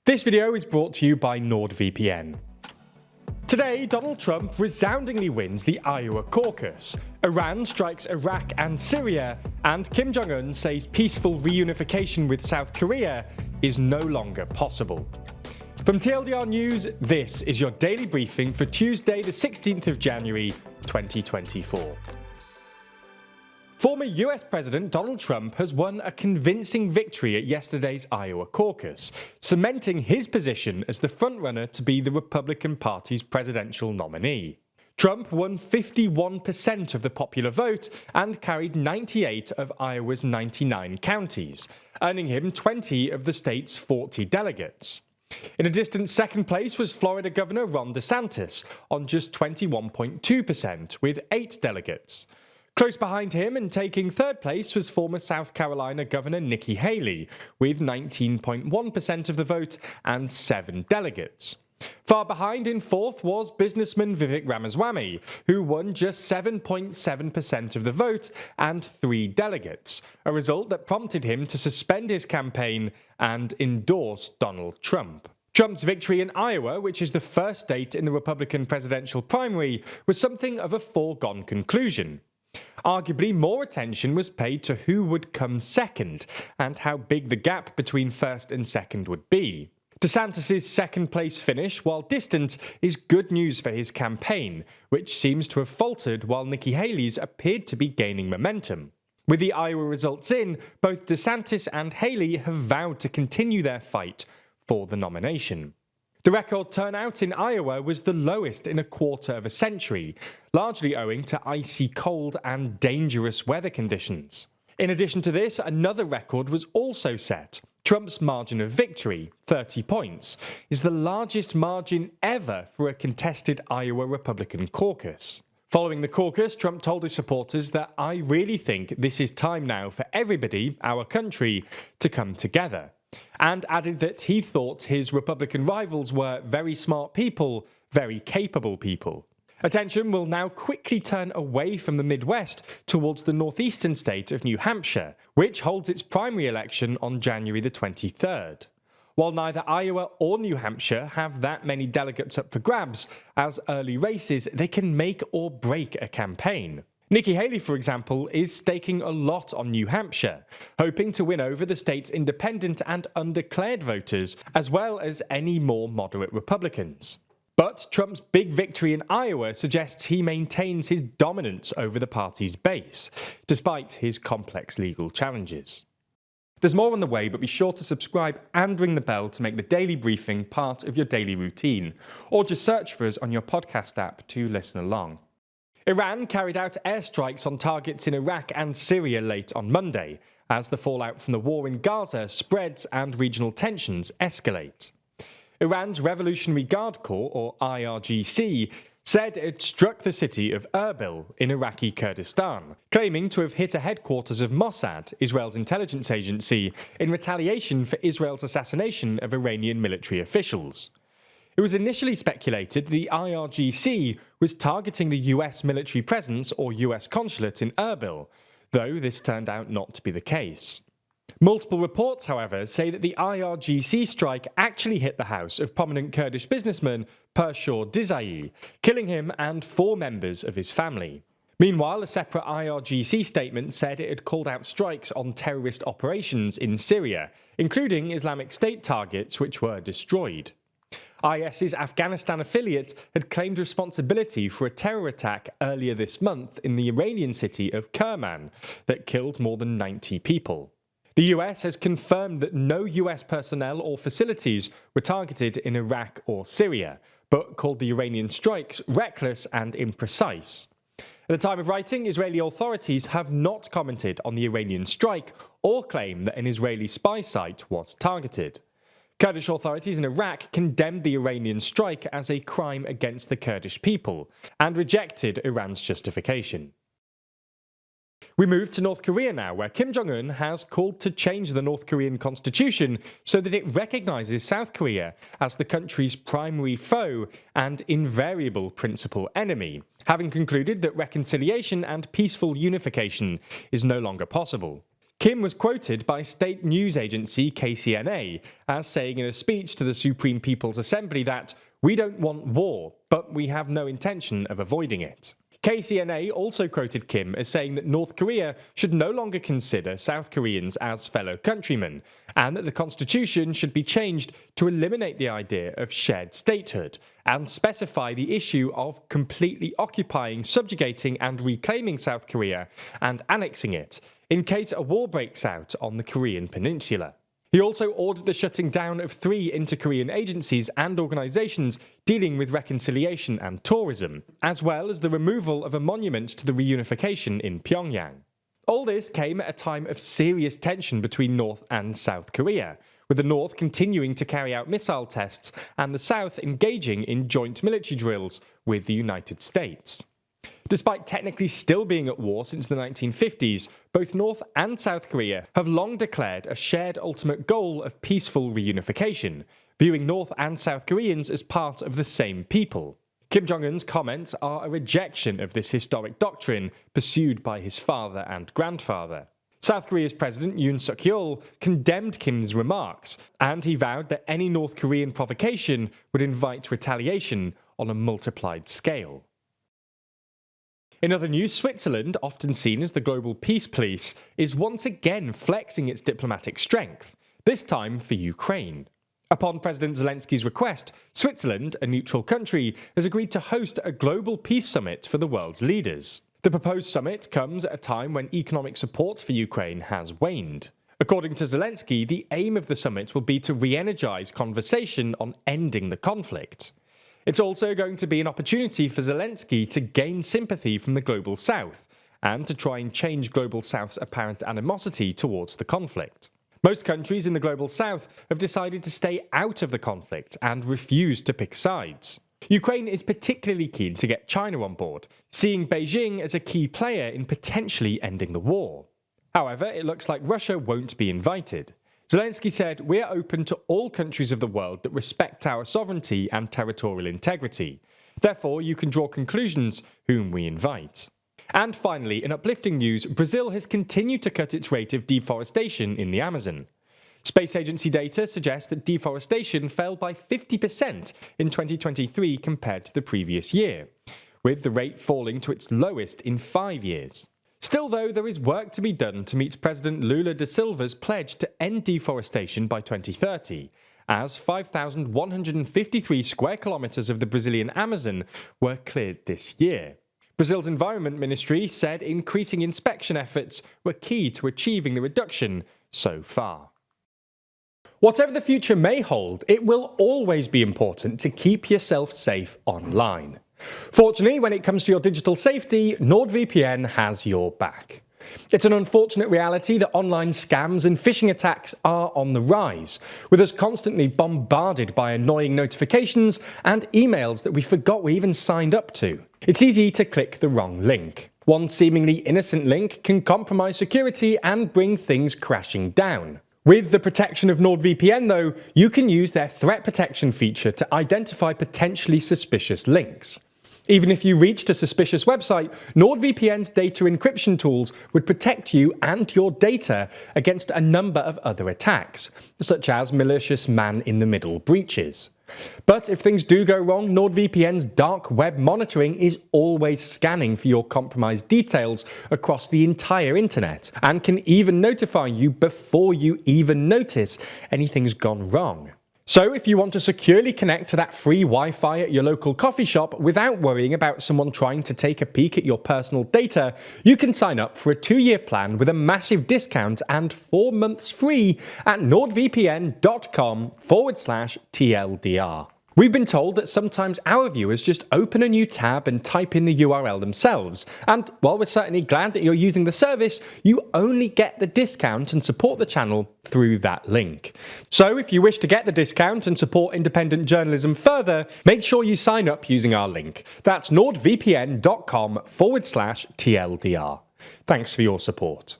This video is brought to you by NordVPN. Today, Donald Trump resoundingly wins the Iowa caucus, Iran strikes Iraq and Syria, and Kim Jong Un says peaceful reunification with South Korea is no longer possible. From TLDR News, this is your daily briefing for Tuesday the 16th of January 2024. Former US President Donald Trump has won a convincing victory at yesterday's Iowa caucus, cementing his position as the frontrunner to be the Republican Party's presidential nominee. Trump won 51% of the popular vote and carried 98 of Iowa's 99 counties, earning him 20 of the state's 40 delegates. In a distant second place was Florida Governor Ron DeSantis on just 21.2% with 8 delegates. Close behind him and taking third place was former South Carolina Governor Nikki Haley with 19.1% of the vote and 7 delegates. Far behind in fourth was businessman Vivek Ramaswamy, who won just 7.7% of the vote and 3 delegates, a result that prompted him to suspend his campaign and endorse Donald Trump. Trump's victory in Iowa, which is the first state in the Republican presidential primary, was something of a foregone conclusion. Arguably, more attention was paid to who would come second and how big the gap between first and second would be. DeSantis' second-place finish, while distant, is good news for his campaign, which seems to have faltered while Nikki Haley's appeared to be gaining momentum. With the Iowa results in, both DeSantis and Haley have vowed to continue their fight for the nomination. The record turnout in Iowa was the lowest in a quarter of a century, largely owing to icy cold and dangerous weather conditions. In addition to this, another record was also set. Trump's margin of victory, 30 points, is the largest margin ever for a contested Iowa Republican caucus. Following the caucus, Trump told his supporters that "I really think this is time now for everybody, our country, to come together," and added that he thought his Republican rivals were very smart people, very capable people. Attention will now quickly turn away from the Midwest towards the northeastern state of New Hampshire, which holds its primary election on January the 23rd. While neither Iowa or New Hampshire have that many delegates up for grabs, as early races, they can make or break a campaign. Nikki Haley, for example, is staking a lot on New Hampshire, hoping to win over the state's independent and undeclared voters, as well as any more moderate Republicans. But Trump's big victory in Iowa suggests he maintains his dominance over the party's base, despite his complex legal challenges. There's more on the way, but be sure to subscribe and ring the bell to make the daily briefing part of your daily routine, or just search for us on your podcast app to listen along. Iran carried out airstrikes on targets in Iraq and Syria late on Monday, as the fallout from the war in Gaza spreads and regional tensions escalate. Iran's Revolutionary Guard Corps, or IRGC, said it struck the city of Erbil in Iraqi Kurdistan, claiming to have hit a headquarters of Mossad, Israel's intelligence agency, in retaliation for Israel's assassination of Iranian military officials. It was initially speculated the IRGC was targeting the US military presence or US consulate in Erbil, though this turned out not to be the case. Multiple reports, however, say that the IRGC strike actually hit the house of prominent Kurdish businessman Pershor Dizai, killing him and 4 members of his family. Meanwhile, a separate IRGC statement said it had called out strikes on terrorist operations in Syria, including Islamic State targets which were destroyed. IS's Afghanistan affiliate had claimed responsibility for a terror attack earlier this month in the Iranian city of Kerman that killed more than 90 people. The US has confirmed that no US personnel or facilities were targeted in Iraq or Syria, but called the Iranian strikes reckless and imprecise. At the time of writing, Israeli authorities have not commented on the Iranian strike or claim that an Israeli spy site was targeted. Kurdish authorities in Iraq condemned the Iranian strike as a crime against the Kurdish people and rejected Iran's justification. We move to North Korea now, where Kim Jong Un has called to change the North Korean constitution so that it recognises South Korea as the country's primary foe and invariable principal enemy, having concluded that reconciliation and peaceful unification is no longer possible. Kim was quoted by state news agency KCNA as saying in a speech to the Supreme People's Assembly that, "We don't want war, but we have no intention of avoiding it." KCNA also quoted Kim as saying that North Korea should no longer consider South Koreans as fellow countrymen, and that the constitution should be changed to eliminate the idea of shared statehood and specify the issue of completely occupying, subjugating and reclaiming South Korea and annexing it in case a war breaks out on the Korean peninsula. He also ordered the shutting down of 3 inter-Korean agencies and organisations dealing with reconciliation and tourism, as well as the removal of a monument to the reunification in Pyongyang. All this came at a time of serious tension between North and South Korea, with the North continuing to carry out missile tests and the South engaging in joint military drills with the United States. Despite technically still being at war since the 1950s, both North and South Korea have long declared a shared ultimate goal of peaceful reunification, viewing North and South Koreans as part of the same people. Kim Jong Un's comments are a rejection of this historic doctrine pursued by his father and grandfather. South Korea's President Yoon Suk-yeol condemned Kim's remarks, and he vowed that any North Korean provocation would invite retaliation on a multiplied scale. In other news, Switzerland, often seen as the global peace police, is once again flexing its diplomatic strength, this time for Ukraine. Upon President Zelensky's request, Switzerland, a neutral country, has agreed to host a global peace summit for the world's leaders. The proposed summit comes at a time when economic support for Ukraine has waned. According to Zelensky, the aim of the summit will be to re-energise conversation on ending the conflict. It's also going to be an opportunity for Zelensky to gain sympathy from the Global South and to try and change Global South's apparent animosity towards the conflict. Most countries in the Global South have decided to stay out of the conflict and refuse to pick sides. Ukraine is particularly keen to get China on board, seeing Beijing as a key player in potentially ending the war. However, it looks like Russia won't be invited. Zelensky said, "We're open to all countries of the world that respect our sovereignty and territorial integrity. Therefore, you can draw conclusions whom we invite." And finally, in uplifting news, Brazil has continued to cut its rate of deforestation in the Amazon. Space agency data suggests that deforestation fell by 50% in 2023 compared to the previous year, with the rate falling to its lowest in 5 years. Still, though, there is work to be done to meet President Lula da Silva's pledge to end deforestation by 2030, as 5,153 square kilometres of the Brazilian Amazon were cleared this year. Brazil's Environment Ministry said increasing inspection efforts were key to achieving the reduction so far. Whatever the future may hold, it will always be important to keep yourself safe online. Fortunately, when it comes to your digital safety, NordVPN has your back. It's an unfortunate reality that online scams and phishing attacks are on the rise, with us constantly bombarded by annoying notifications and emails that we forgot we even signed up to. It's easy to click the wrong link. One seemingly innocent link can compromise security and bring things crashing down. With the protection of NordVPN, though, you can use their threat protection feature to identify potentially suspicious links. Even if you reached a suspicious website, NordVPN's data encryption tools would protect you and your data against a number of other attacks, such as malicious man-in-the-middle breaches. But if things do go wrong, NordVPN's dark web monitoring is always scanning for your compromised details across the entire internet, and can even notify you before you even notice anything's gone wrong. So if you want to securely connect to that free Wi-Fi at your local coffee shop without worrying about someone trying to take a peek at your personal data, you can sign up for a 2-year plan with a massive discount and 4 months free at nordvpn.com/TLDR. We've been told that sometimes our viewers just open a new tab and type in the URL themselves, and while we're certainly glad that you're using the service, you only get the discount and support the channel through that link. So if you wish to get the discount and support independent journalism further, make sure you sign up using our link. That's nordvpn.com/TLDR. Thanks for your support.